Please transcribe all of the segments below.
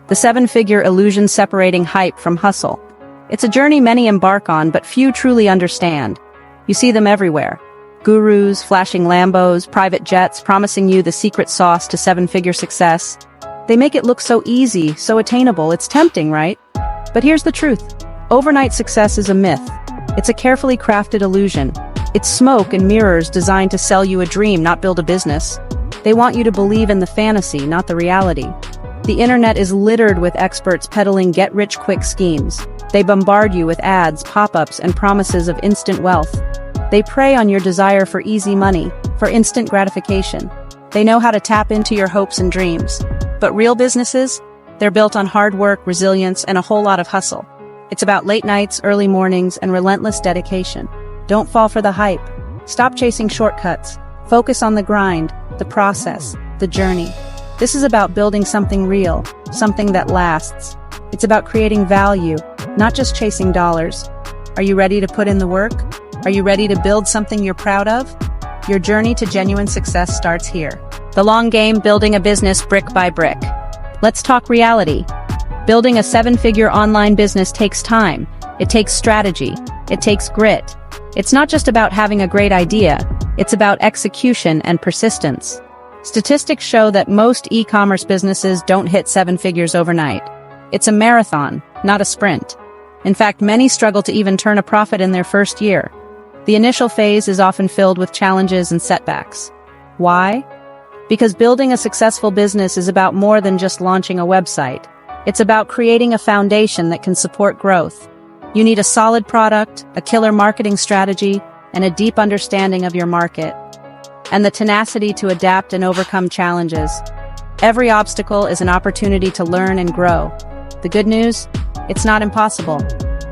the seven-figure illusion separating hype from hustle. It's a journey many embark on, but few truly understand. You see them everywhere. Gurus, flashing Lambos, private jets, promising you the secret sauce to seven-figure success. They make it look so easy, so attainable, it's tempting, right? But here's the truth. Overnight success is a myth. It's a carefully crafted illusion. It's smoke and mirrors designed to sell you a dream, not build a business. They want you to believe in the fantasy, not the reality. The internet is littered with experts peddling get-rich-quick schemes. They bombard you with ads, pop-ups, and promises of instant wealth. They prey on your desire for easy money, for instant gratification. They know how to tap into your hopes and dreams. But real businesses? They're built on hard work, resilience, and a whole lot of hustle. It's about late nights, early mornings, and relentless dedication. Don't fall for the hype. Stop chasing shortcuts. Focus on the grind, the process, the journey. This is about building something real, something that lasts. It's about creating value, not just chasing dollars. Are you ready to put in the work? Are you ready to build something you're proud of? Your journey to genuine success starts here. The long game, building a business brick by brick. Let's talk reality. Building a seven-figure online business takes time. It takes strategy. It takes grit. It's not just about having a great idea. It's about execution and persistence. Statistics show that most e-commerce businesses don't hit seven figures overnight. It's a marathon, not a sprint. In fact, many struggle to even turn a profit in their first year. The initial phase is often filled with challenges and setbacks. Why? Because building a successful business is about more than just launching a website. It's about creating a foundation that can support growth. You need a solid product, a killer marketing strategy, and a deep understanding of your market. And the tenacity to adapt and overcome challenges. Every obstacle is an opportunity to learn and grow. The good news? It's not impossible.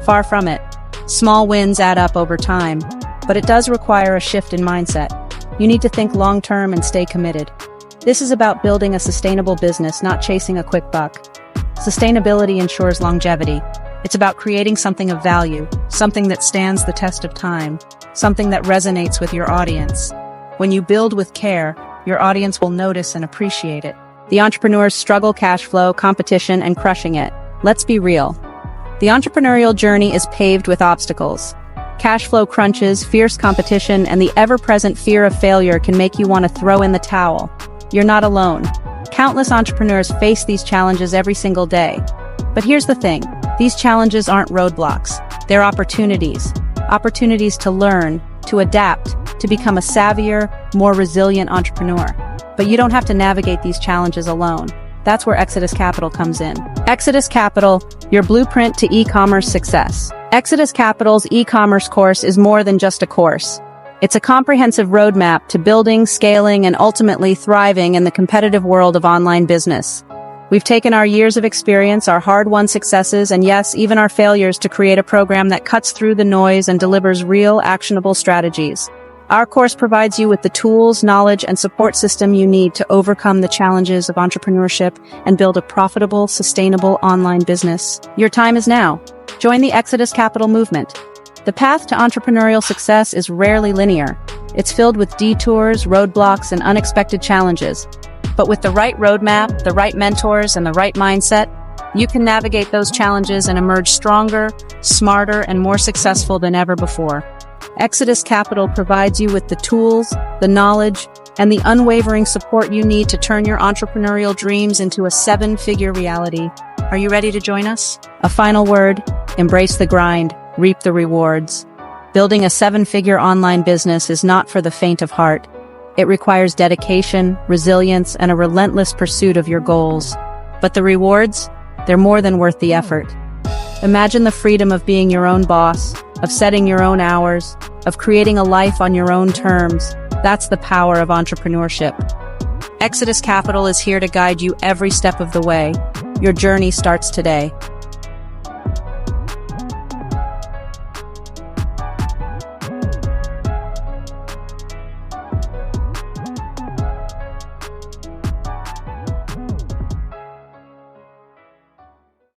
Far from it. Small wins add up over time, but it does require a shift in mindset. You need to think long-term and stay committed. This is about building a sustainable business, not chasing a quick buck. Sustainability ensures longevity. It's about creating something of value, something that stands the test of time, something that resonates with your audience. When you build with care, your audience will notice and appreciate it. The entrepreneurs struggle cash flow, competition, and crushing it. Let's be real. The entrepreneurial journey is paved with obstacles. Cash flow crunches, fierce competition, and the ever-present fear of failure can make you want to throw in the towel. You're not alone. Countless entrepreneurs face these challenges every single day. But here's the thing. These challenges aren't roadblocks. They're opportunities. Opportunities to learn, to adapt, to become a savvier, more resilient entrepreneur. But you don't have to navigate these challenges alone. That's where Exodus Capital comes in. Exodus Capital, your blueprint to e-commerce success. Exodus Capital's e-commerce course is more than just a course. It's a comprehensive roadmap to building, scaling, and ultimately thriving in the competitive world of online business. We've taken our years of experience, our hard-won successes, and yes, even our failures to create a program that cuts through the noise and delivers real, actionable strategies. Our course provides you with the tools, knowledge, and support system you need to overcome the challenges of entrepreneurship and build a profitable, sustainable online business. Your time is now. Join the Exodus Capital movement. The path to entrepreneurial success is rarely linear. It's filled with detours, roadblocks, and unexpected challenges. But with the right roadmap, the right mentors, and the right mindset, you can navigate those challenges and emerge stronger, smarter, and more successful than ever before. Exodus Capital provides you with the tools, the knowledge, and the unwavering support you need to turn your entrepreneurial dreams into a seven-figure reality. Are you ready to join us? A final word: embrace the grind, reap the rewards. Building a seven-figure online business is not for the faint of heart. It requires dedication, resilience, and a relentless pursuit of your goals. But the rewards? They're more than worth the effort. Imagine the freedom of being your own boss, of setting your own hours, of creating a life on your own terms. That's the power of entrepreneurship. Exodus Capital is here to guide you every step of the way. Your journey starts today.